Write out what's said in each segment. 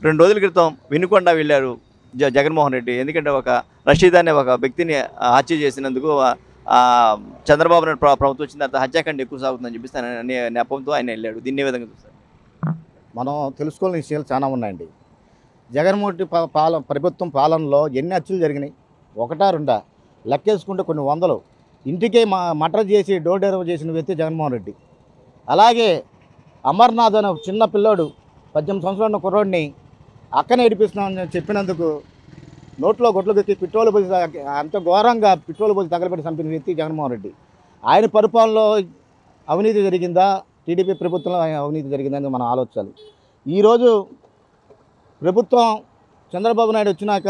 2 రోజుల క్రితం వినుకొండ వెళ్ళారు జగన్మోహన్ రెడ్డి. ఎందుకంటే ఒక రషీద్ అనే ఒక వ్యక్తిని హత్య చేసినందుకు చంద్రబాబు నాయుడు ప్రభుత్వం వచ్చిన తర్వాత హత్యాకాండ ఎక్కువ సాగుతుందని చెప్పేసి అనే నెపంతో ఆయన వెళ్ళాడు. దీన్ని ఏ విధంగా చూస్తారు? మనం తెలుసుకోవాల్సిన విషయాలు చాలా ఉన్నాయండి. జగన్మోహన్ ప్రభుత్వం పాలనలో ఎన్ని హత్యలు జరిగినాయి? 1, 2 లెక్కేసుకుంటే కొన్ని వందలు. ఇంటికే మటర్ చేసి డోర్ డెలివరీ చేసిన వ్యక్తి జగన్మోహన్ రెడ్డి. అలాగే అమర్నాథ్ అనే చిన్న పిల్లోడు 18 సంవత్సరాల ఉన్న కుర్రోడిని అక్కనే ఏడిపిస్తున్నామని చెప్పినందుకు నోట్లో గొడ్లకి పెట్రోల్ పోసి అంత ఘోరంగా పెట్రోల్ పోసి తగలబెట్టి చంపిన వ్యక్తి జగన్మోహన్ రెడ్డి. ఆయన పరిపాలనలో అవినీతి జరిగిందా, టీడీపీ ప్రభుత్వంలో అవినీతి జరిగిందని మనం ఆలోచించాలి. ఈరోజు ప్రభుత్వం చంద్రబాబు నాయుడు వచ్చినాక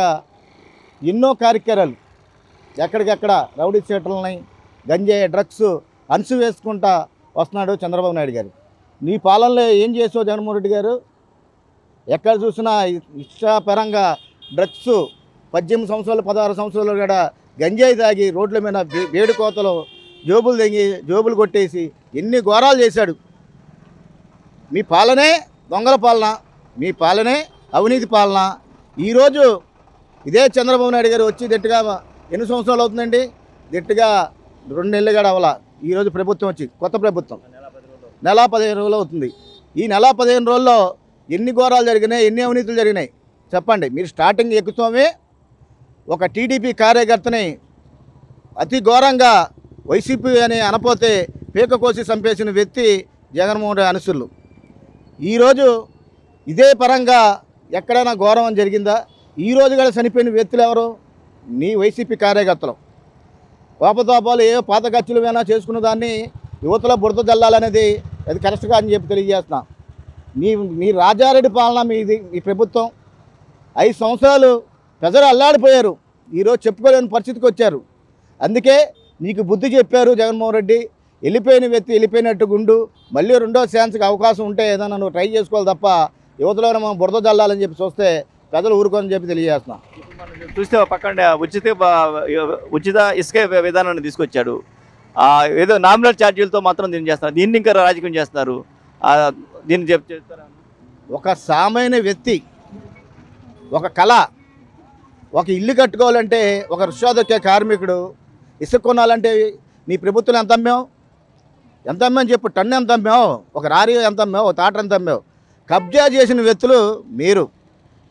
ఎన్నో కార్యక్రమాలు ఎక్కడికెక్కడ రౌడీ షీటర్లని, గంజాయి, డ్రగ్స్ అణసు వేసుకుంటా వస్తున్నాడు చంద్రబాబు నాయుడు గారు. నీ పాలనలో ఏం చేసావు జగన్మోహన్ రెడ్డి గారు? ఎక్కడ చూసినా ఇష్టాపరంగా డ్రగ్స్ 18 సంవత్సరాలు 16 సంవత్సరాలు కూడా గంజాయి తాగి రోడ్ల మీద వేడి కోతలు జోబులు తెంగి జోబులు కొట్టేసి ఎన్ని ఘోరాలు చేశాడు. మీ పాలనే దొంగల పాలన, మీ పాలనే అవినీతి పాలన. ఈరోజు ఇదే చంద్రబాబు నాయుడు గారు వచ్చి దిట్టుగా ఎన్ని సంవత్సరాలు అవుతుందండి? దిట్టుగా 2 నెలలు కూడా అవ్వాల. ఈరోజు ప్రభుత్వం వచ్చి కొత్త ప్రభుత్వం నెల 15 రోజులు అవుతుంది. ఈ నెల 15 రోజుల్లో ఎన్ని ఘోరాలు జరిగినాయి, ఎన్ని అవినీతులు జరిగినాయి చెప్పండి. మీరు స్టార్టింగ్ ఎక్కుతామే ఒక టీడీపీ కార్యకర్తని అతి ఘోరంగా వైసీపీ అని అనపోతే పీక కోసి చంపేసిన వ్యక్తి జగన్మోహన్ రెడ్డి అనుసరులు. ఈరోజు ఇదే పరంగా ఎక్కడైనా ఘోరం జరిగిందా? ఈరోజు కూడా చనిపోయిన వ్యక్తులు ఎవరు? నీ వైసీపీ కార్యకర్తలు. కోపతాపాలు ఏ పాత ఖర్చులు అయినా చేసుకున్న దాన్ని యువతలో బురద జల్లాలనేది అది కరెక్ట్గా అని చెప్పి తెలియజేస్తున్నా. మీ రాజారెడ్డి పాలన మీది, మీ ప్రభుత్వం 5 సంవత్సరాలు ప్రజలు అల్లాడిపోయారు. ఈరోజు చెప్పుకోలేని పరిస్థితికి వచ్చారు. అందుకే నీకు బుద్ధి చెప్పారు జగన్మోహన్ రెడ్డి. వెళ్ళిపోయిన వ్యక్తి వెళ్ళిపోయినట్టు గుండు, మళ్ళీ రెండో ఛాన్స్కి అవకాశం ఉంటే ఏదైనా నువ్వు ట్రై చేసుకోవాలి తప్ప యువతలోనే మనం బురద జల్లాలని చెప్పి చూస్తే ప్రజలు ఊరుకోని చెప్పి తెలియజేస్తున్నాం. చూస్తే పక్కన ఉచిత ఇసుక విధానాన్ని తీసుకొచ్చాడు. ఏదో నామినల్ ఛార్జీలతో మాత్రం దీన్ని చేస్తున్నారు. దీన్ని ఇంకా రాజకీయం చేస్తున్నారు. దీన్ని చెప్తారా? ఒక సామాన్య వ్యక్తి ఒక కళ, ఒక ఇల్లు కట్టుకోవాలంటే ఒక రిక్షాదొక్కే కార్మికుడు ఇసుక కొనాలంటే నీ ప్రభుత్వం ఎంత అమ్మావు? ఎంత అమ్మావు చెప్పు. టన్ను ఎంత అమ్మావు? ఒక రారీ ఎంత అమ్మావు? ఒక తాట ఎంత అమ్మావు? కబ్జా చేసిన వ్యక్తులు మీరు.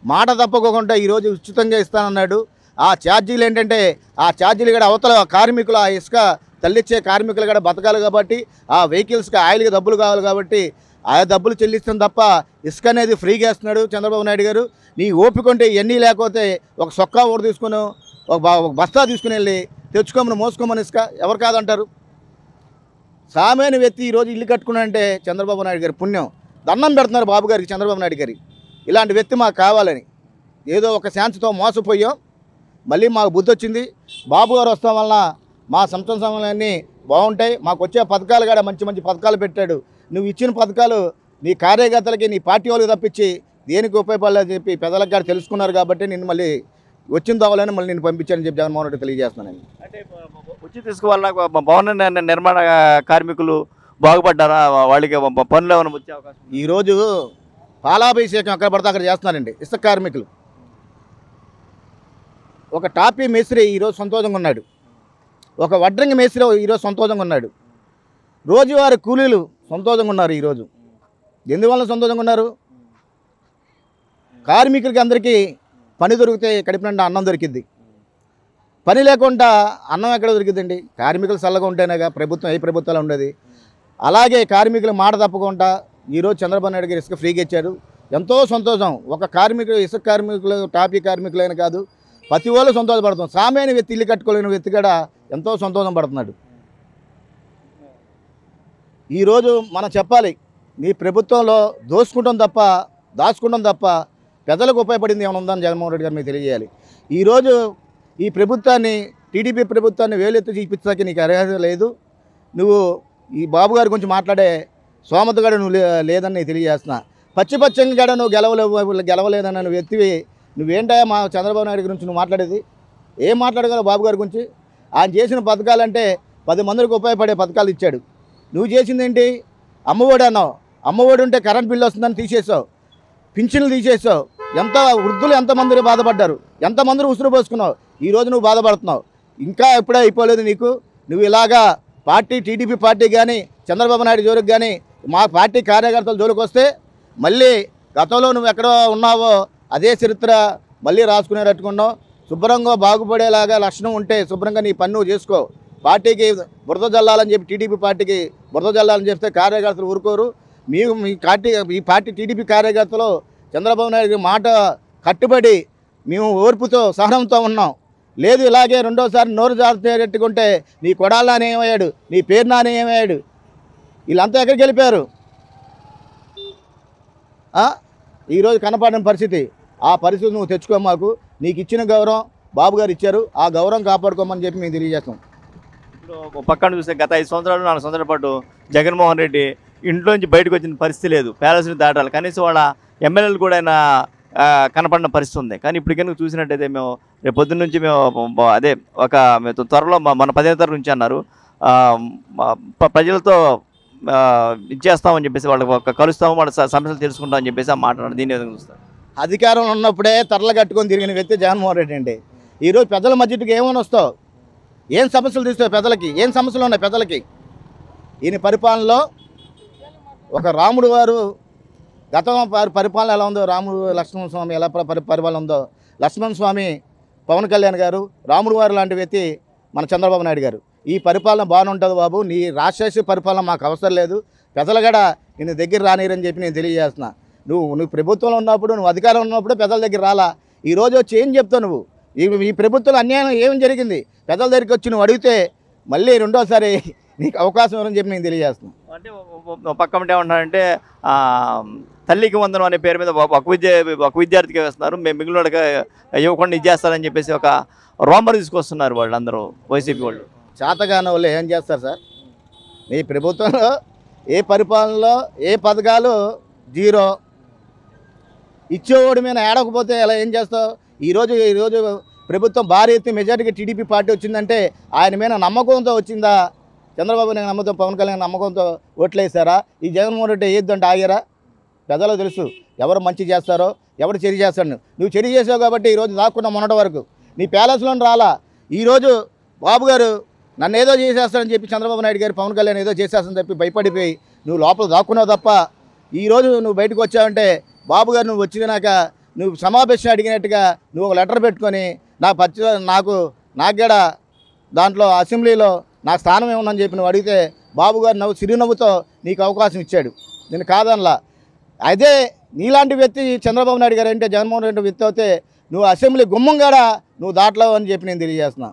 మాట తప్పకోకుండా ఈరోజు ఉచితంగా ఇస్తానన్నాడు. ఆ ఛార్జీలు ఏంటంటే ఆ ఛార్జీలు కూడా అవతల కార్మికులు, ఆ ఇసుక తల్లిచ్చే కార్మికులు కూడా బతకాలి కాబట్టి, ఆ వెహికల్స్కి ఆయిల్కి డబ్బులు కావాలి కాబట్టి ఆ డబ్బులు చెల్లిస్తాం తప్ప ఇసుక అనేది ఫ్రీగా ఇస్తున్నాడు చంద్రబాబు నాయుడు గారు. నీ ఓపిక ఉంటే ఇవన్నీ లేకపోతే ఒక సొక్కా ఓడి తీసుకుని ఒక బస్తా తీసుకుని వెళ్ళి తెచ్చుకోమని మోసుకోమని ఇసుక ఎవరు కాదంటారు? సామాన్య వ్యక్తి ఈరోజు ఇల్లు కట్టుకున్నాడంటే చంద్రబాబు నాయుడు గారి పుణ్యం. దండం పెడుతున్నారు బాబు గారికి, చంద్రబాబు నాయుడు గారికి. ఇలాంటి వ్యక్తి మాకు కావాలని ఏదో ఒక శాంతితో మోసపోయాం. మళ్ళీ మాకు బుద్ధి వచ్చింది. బాబు గారు వస్తాం వలన మా సంక్షేమ సమయాలన్నీ బాగుంటాయి. మాకు వచ్చే పథకాలు కూడా మంచి మంచి పథకాలు పెట్టాడు. నువ్వు ఇచ్చిన పథకాలు నీ కార్యకర్తలకి, నీ పార్టీ వాళ్ళకి తప్పించి దేనికి ఉపయోగపడలేదని చెప్పి ప్రజలకు కూడా తెలుసుకున్నారు కాబట్టి నిన్ను మళ్ళీ వచ్చిన దోవలని మళ్ళీ నేను పంపించానని చెప్పి జగన్మోహన్ రెడ్డి తెలియజేస్తున్నాను. అంటే ఉచిత ఇసుక వల్ల భవన నిర్మాణ కార్మికులు బాగుపడ్డారా? వాళ్ళకి పనులు ఏమైనా వచ్చే అవకాశం? ఈరోజు పాలాభిషేకం ఎక్కడ పడితే అక్కడ చేస్తున్నారండి ఇసుక కార్మికులు. ఒక టాపీ మేస్త్రి ఈరోజు సంతోషంగా ఉన్నాడు. ఒక వడ్రంగి మేస్త్రి ఈరోజు సంతోషంగా ఉన్నాడు. రోజువారి కూలీలు సంతోషంగా ఉన్నారు. ఈరోజు ఎందువల్ల సంతోషంగా ఉన్నారు? కార్మికులకి అందరికీ పని దొరికితే కడుపు నిండా అన్నం దొరికింది. పని లేకుండా అన్నం ఎక్కడ దొరికిందండి? కార్మికులు చల్లగా ఉంటేనేగా ప్రభుత్వం ఏ ప్రభుత్వాలు ఉండేది. అలాగే కార్మికులు మాట తప్పకుండా ఈరోజు చంద్రబాబు నాయుడు గారు ఇసుక ఫ్రీగా ఇచ్చాడు. ఎంతో సంతోషం. ఒక కార్మికులు, ఇసుక కార్మికులు, టాపీ కార్మికులైన కాదు, ప్రతి వాళ్ళు సంతోషపడుతున్నాం. సామాన్య వ్యక్తి, ఇల్లు కట్టుకోలేని వ్యక్తి కూడా ఎంతో సంతోషం పడుతున్నాడు. ఈరోజు మనం చెప్పాలి, నీ ప్రభుత్వంలో దోసుకుంటాం తప్ప, దాచుకుంటాం తప్ప ప్రజలకు ఉపయోగపడింది ఏమైనా ఉందని జగన్మోహన్ రెడ్డి గారు మీకు తెలియజేయాలి. ఈరోజు ఈ ప్రభుత్వాన్ని, టీడీపీ ప్రభుత్వాన్ని వేలెత్తి చూపించడానికి నీకు అర్హత లేదు. నువ్వు ఈ బాబు గారి గురించి మాట్లాడే సోమత కూడా నువ్వు లేదని నేను తెలియజేస్తున్నా. పచ్చిపచ్చంగా కూడా నువ్వు గెలవలేదన్న నువ్వు వ్యక్తివి. నువ్వేంటా మా చంద్రబాబు నాయుడు గురించి నువ్వు మాట్లాడేది? ఏం మాట్లాడగలవు బాబు గారి గురించి? ఆయన చేసిన పథకాలంటే 10 మందికి ఉపయోగపడే పథకాలు ఇచ్చాడు. నువ్వు చేసింది ఏంటి? అమ్మఒడి అన్నావు. అమ్మఒడి ఉంటే కరెంట్ బిల్లు వస్తుందని తీసేసావు, పింఛన్లు తీసేసావు, వృద్ధులు ఎంతమంది బాధపడ్డారు, ఎంతమంది ఉసురు పోసుకున్నావు. ఈరోజు నువ్వు బాధపడుతున్నావు. ఇంకా ఎప్పుడే అయిపోలేదు నీకు. నువ్వు ఇలాగా పార్టీ టీడీపీ పార్టీ కానీ చంద్రబాబు నాయుడు జోలికి కానీ మా పార్టీ కార్యకర్తల జోలికి వస్తే మళ్ళీ గతంలో నువ్వు ఎక్కడ ఉన్నావో అదే చరిత్ర మళ్ళీ రాసుకునేటట్టుకున్నావు. శుభ్రంగా బాగుపడేలాగా లక్షణం ఉంటే శుభ్రంగా నీ పన్ను చేసుకో. పార్టీకి బురద జల్లాలని చెప్పి టీడీపీ పార్టీకి బురద జల్లాలని చెప్తే కార్యకర్తలు ఊరుకోరు. ఈ పార్టీ టీడీపీ కార్యకర్తలు చంద్రబాబు నాయుడు మాట కట్టుబడి మేము ఓర్పుతో సహనంతో ఉన్నాం. లేదు ఇలాగే రెండోసారి నోరు జారుతుకుంటే నీ కొడాలని ఏమయ్యాడు, నీ పేరు నాని ఏమయ్యాడు, వీళ్ళంతా ఎక్కడికి వెళ్ళిపోయారు? ఈరోజు కనపడిన పరిస్థితి. ఆ పరిస్థితి నువ్వు తెచ్చుకో. మాకు నీకు ఇచ్చిన గౌరవం బాబు గారు ఇచ్చారు. ఆ గౌరవం కాపాడుకోమని చెప్పి మేము తెలియజేస్తాం. ఇప్పుడు పక్కన చూస్తే గత 5 సంవత్సరాలు 4 సంవత్సరాల పాటు జగన్మోహన్ రెడ్డి ఇంట్లోంచి బయటకు వచ్చిన పరిస్థితి లేదు. ప్యాలెస్ని దాటాలి, కనీసం వాళ్ళ ఎమ్మెల్యేలు కూడా ఆయన కనపడిన పరిస్థితి ఉంది. కానీ ఇప్పుడు కనుక చూసినట్టయితే మేము రేపు పొద్దున్న నుంచి మేము అదే మేము త్వరలో మన 15వ తరగతి నుంచి అన్నారు ప్రజలతో ఇచ్చేస్తామని చెప్పేసి వాళ్ళకి కలుస్తాము, వాళ్ళ సమస్యలు తెలుసుకుంటామని చెప్పేసి ఆ మాట్లాడారు. దీని విధంగా చూస్తారు. అధికారంలో ఉన్నప్పుడే తరలు కట్టుకొని తిరిగిన వ్యక్తి జగన్మోహన్ రెడ్డి అండి. ఈరోజు పెద్దల మధ్యకి ఏమని వస్తావు? ఏం సమస్యలు తీస్తావు? పెద్దలకి ఏం సమస్యలు ఉన్నాయి? పెద్దలకి ఈయన పరిపాలనలో ఒక రాముడు వారు గతం పరిపాలన ఎలా ఉందో, రాముడు లక్ష్మణ స్వామి ఎలా పరిపాలన ఉందో, లక్ష్మణ స్వామి పవన్ కళ్యాణ్ గారు, రాముడు వారు లాంటి వ్యక్తి మన చంద్రబాబు నాయుడు గారు. ఈ పరిపాలన బాగానే ఉంటుంది బాబు, నీ రాక్షసి పరిపాలన మాకు అవసరం లేదు, పెద్దలు కూడా నేను దగ్గర రానిరని చెప్పి నేను తెలియజేస్తున్నా. నువ్వు ప్రభుత్వంలో ఉన్నప్పుడు, నువ్వు అధికారంలో ఉన్నప్పుడు పెద్దల దగ్గర రాలా. ఈరోజు వచ్చి ఏం చెప్తావు నువ్వు? ఈ ప్రభుత్వంలో అన్యాయం ఏం జరిగింది? పెద్దల దగ్గరికి వచ్చి నువ్వు అడిగితే మళ్ళీ రెండోసారి నీకు అవకాశం ఇవ్వని చెప్పి నేను తెలియజేస్తున్నాను. అంటే పక్క ఏమంటారంటే తల్లికి వందనం అనే పేరు మీద ఒక విద్యార్థికి వేస్తున్నారు, మేము మిగిలిన ఇవ్వకుండా ఇచ్చేస్తారని చెప్పేసి ఒక రోమర్ తీసుకొస్తున్నారు వాళ్ళందరూ, వైసీపీ వాళ్ళు. చేతగాని వాళ్ళు ఏం చేస్తారు సార్? నీ ప్రభుత్వంలో ఏ పరిపాలనలో ఏ పథకాలు జీరో, ఇచ్చేవాడి మీద ఏడకపోతే ఎలా ఏం చేస్తావు? ఈరోజు ప్రభుత్వం భారీ ఎత్తున మెజార్టీకి టీడీపీ పార్టీ వచ్చిందంటే ఆయన మీద నమ్మకంతో వచ్చిందా? చంద్రబాబు నాయుడు నమ్మకం, పవన్ కళ్యాణ్ నమ్మకంతో ఓట్లేసారా? ఈ జగన్మోహన్ రెడ్డి ఏద్దంటే ఆగారా? పెద్దలు తెలుసు ఎవరు మంచి చేస్తారో, ఎవరు చెడు చేస్తాడు. నువ్వు చెడు చేసావు కాబట్టి ఈరోజు దాక్కున్న మొన్నటి వరకు నీ ప్యాలెస్లోని రాలా. ఈరోజు బాబు గారు నన్ను ఏదో చేసేస్తాడని చెప్పి చంద్రబాబు నాయుడు గారు, పవన్ కళ్యాణ్ ఏదో చేసేస్తాడని చెప్పి భయపడిపోయి నువ్వు లోపల దాక్కున్నావు తప్ప, ఈరోజు నువ్వు బయటకు వచ్చావంటే బాబు గారు నువ్వు వచ్చినాక నువ్వు సమావేశం అడిగినట్టుగా నువ్వు ఒక లెటర్ పెట్టుకొని నాకు కూడా దాంట్లో అసెంబ్లీలో నాకు స్థానం ఏముందని చెప్పి నువ్వు అడిగితే బాబు గారు చిరునవ్వుతో నీకు అవకాశం ఇచ్చాడు, నేను కాదనలా. అదే నీలాంటి వ్యక్తి చంద్రబాబు నాయుడు గారు అంటే, జగన్మోహన్ రెడ్డి వ్యక్తి అయితే నువ్వు అసెంబ్లీ గుమ్మం కూడా నువ్వు దాటలేవు అని చెప్పి నేను తెలియజేస్తున్నా.